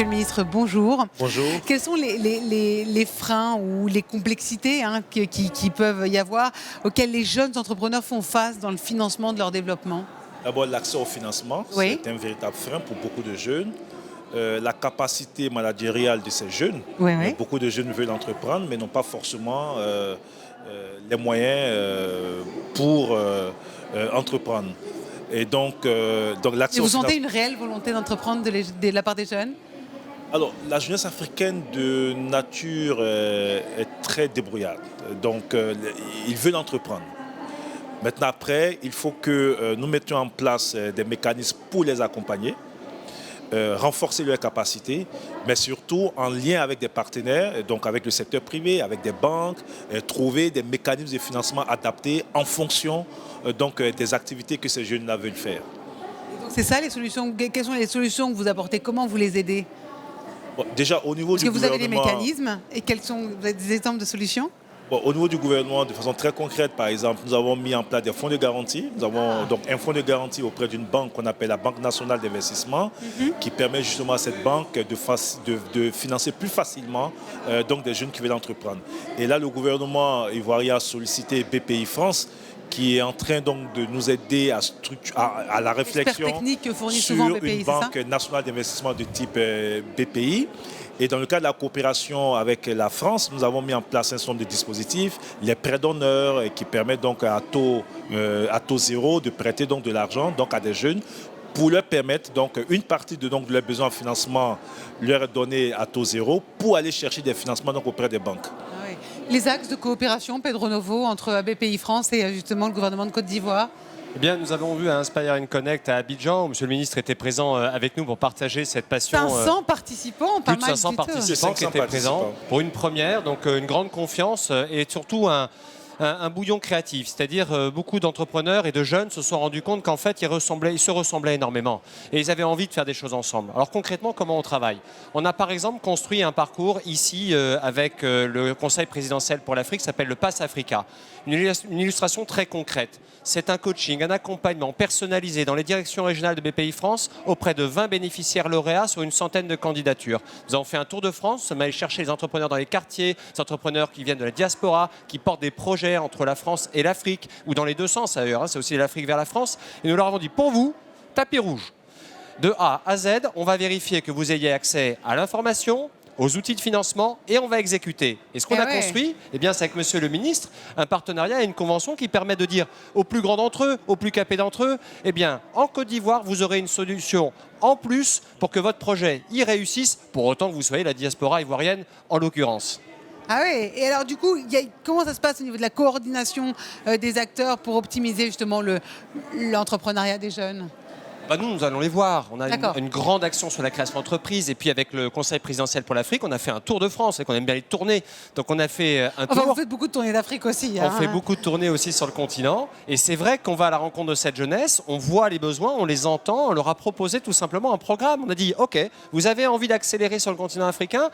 Monsieur le ministre, bonjour. Bonjour. Quels sont les freins ou les complexités qui peuvent y avoir auxquels les jeunes entrepreneurs font face dans le financement de leur développement? D'abord, l'accès au financement, Oui. c'est un véritable frein pour beaucoup de jeunes. La capacité managériale de ces jeunes. Oui, oui. Beaucoup de jeunes veulent entreprendre, mais n'ont pas forcément les moyens pour entreprendre. Et donc l'accès Et au vous sentez financement. une réelle volonté d'entreprendre de la part des jeunes? Alors, la jeunesse africaine de nature est très débrouillarde. Donc, ils veulent entreprendre. Maintenant, après, il faut que nous mettions en place des mécanismes pour les accompagner, renforcer leurs capacités, mais surtout en lien avec des partenaires, donc avec le secteur privé, avec des banques, trouver des mécanismes de financement adaptés en fonction des activités que ces jeunes-là veulent faire. C'est ça les solutions? Quelles sont les solutions que vous apportez? Comment vous les aidez? Bon, déjà, au niveau Parce du que vous avez des gouvernement, mécanismes et vous avez des exemples de solutions? au niveau du gouvernement, de façon très concrète, par exemple, nous avons mis en place des fonds de garantie. Nous avons donc un fonds de garantie auprès d'une banque qu'on appelle la Banque nationale d'investissement, qui permet justement à cette banque de financer plus facilement des jeunes qui veulent entreprendre. Et là, le gouvernement ivoirien a sollicité BPI France, qui est en train donc de nous aider à la réflexion technique que fournit sur souvent BPI, une c'est ça? banque nationale d'investissement de type BPI. Et dans le cadre de la coopération avec la France, nous avons mis en place un certain nombre de dispositifs, les prêts d'honneur qui permettent donc à taux zéro de prêter donc de l'argent donc à des jeunes pour leur permettre donc une partie de leurs besoins en financement leur est donnée à taux zéro pour aller chercher des financements donc auprès des banques. Ah oui. Les axes de coopération, Pedro Novo, entre BPI France et justement le gouvernement de Côte d'Ivoire? Eh bien, nous avons vu à Inspire and Connect à Abidjan, où Monsieur le ministre était présent avec nous pour partager cette passion. 500 participants, pas plus de mal 500 du tout. participants qui étaient présents pour une première, donc une grande confiance et surtout un bouillon créatif, c'est-à-dire beaucoup d'entrepreneurs et de jeunes se sont rendus compte qu'en fait ils se ressemblaient énormément et ils avaient envie de faire des choses ensemble. Alors concrètement, comment on travaille? On a par exemple construit un parcours ici avec le Conseil présidentiel pour l'Afrique qui s'appelle le Pass Africa. Une illustration très concrète. C'est un coaching, un accompagnement personnalisé dans les directions régionales de BPI France auprès de 20 bénéficiaires lauréats sur une centaine de candidatures. Nous avons fait un tour de France, nous sommes allés chercher les entrepreneurs dans les quartiers, les entrepreneurs qui viennent de la diaspora, qui portent des projets entre la France et l'Afrique, ou dans les deux sens d'ailleurs, c'est aussi l'Afrique vers la France. Et nous leur avons dit, pour vous, tapis rouge. De A à Z, on va vérifier que vous ayez accès à l'information, aux outils de financement et on va exécuter. Et ce qu'on a construit, eh bien, c'est avec Monsieur le ministre un partenariat et une convention qui permet de dire aux plus grands d'entre eux, aux plus capés d'entre eux, eh bien, en Côte d'Ivoire, vous aurez une solution en plus pour que votre projet y réussisse, pour autant que vous soyez la diaspora ivoirienne en l'occurrence. Ah oui, et alors du coup, comment ça se passe au niveau de la coordination des acteurs pour optimiser justement l'entrepreneuriat des jeunes? Nous allons les voir. On a une grande action sur la création d'entreprise. Et puis avec le Conseil présidentiel pour l'Afrique, on a fait un tour de France et qu'on aime bien les tourner. Donc on a fait un tour. Vous faites beaucoup de tournées d'Afrique aussi. On fait beaucoup de tournées aussi sur le continent. Et c'est vrai qu'on va à la rencontre de cette jeunesse, on voit les besoins, on les entend, on leur a proposé tout simplement un programme. On a dit, OK, vous avez envie d'accélérer sur le continent africain?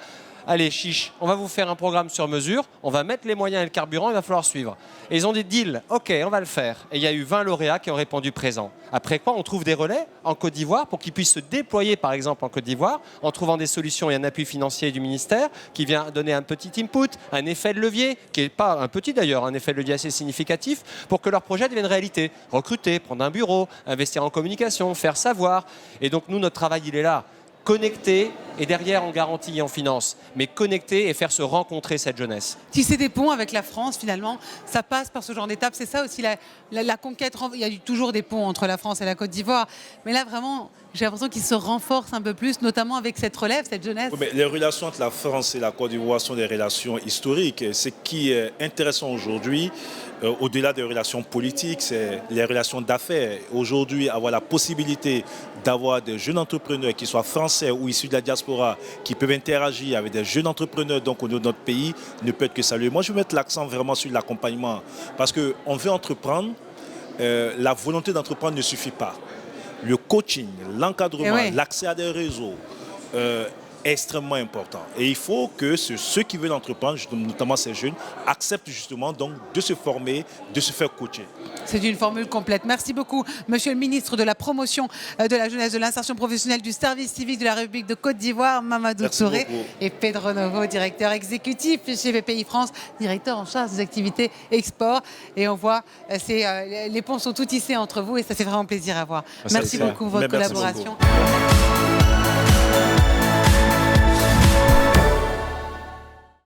Allez, chiche, on va vous faire un programme sur mesure, on va mettre les moyens et le carburant, il va falloir suivre. Et ils ont dit deal, ok, on va le faire. Et il y a eu 20 lauréats qui ont répondu présent. Après quoi, on trouve des relais en Côte d'Ivoire pour qu'ils puissent se déployer, par exemple, en Côte d'Ivoire, en trouvant des solutions et un appui financier du ministère qui vient donner un petit input, un effet de levier, qui n'est pas un petit d'ailleurs, un effet de levier assez significatif, pour que leur projet devienne réalité. Recruter, prendre un bureau, investir en communication, faire savoir. Et donc nous, notre travail, il est là. Connecter et derrière on garantit et on finance, mais connecter et faire se rencontrer cette jeunesse. Tisser des ponts avec la France, finalement, ça passe par ce genre d'étape. C'est ça aussi la conquête. Il y a toujours des ponts entre la France et la Côte d'Ivoire, mais là vraiment, j'ai l'impression qu'ils se renforcent un peu plus, notamment avec cette relève, cette jeunesse. Oui, mais les relations entre la France et la Côte d'Ivoire sont des relations historiques. Ce qui est intéressant aujourd'hui, au-delà des relations politiques, c'est les relations d'affaires. Aujourd'hui, avoir la possibilité d'avoir des jeunes entrepreneurs qui soient français ou issus de la diaspora, qui peuvent interagir avec des jeunes entrepreneurs donc au niveau de notre pays, ne peut être que salué. Moi, je veux mettre l'accent vraiment sur l'accompagnement, parce qu'on veut entreprendre, la volonté d'entreprendre ne suffit pas. Le coaching, l'encadrement, l'accès à des réseaux, extrêmement important. Et il faut que ceux qui veulent entreprendre, notamment ces jeunes, acceptent justement donc de se former, de se faire coacher. C'est une formule complète. Merci beaucoup, Monsieur le ministre de la Promotion de la Jeunesse, de l'Insertion Professionnelle, du Service Civique de la République de Côte d'Ivoire, Mamadou Touré, et Pedro Novo, directeur exécutif chez BPI France, directeur en charge des activités export. Et on voit, les ponts sont tout tissés entre vous et ça fait vraiment plaisir à voir. Merci beaucoup pour votre collaboration. Beaucoup.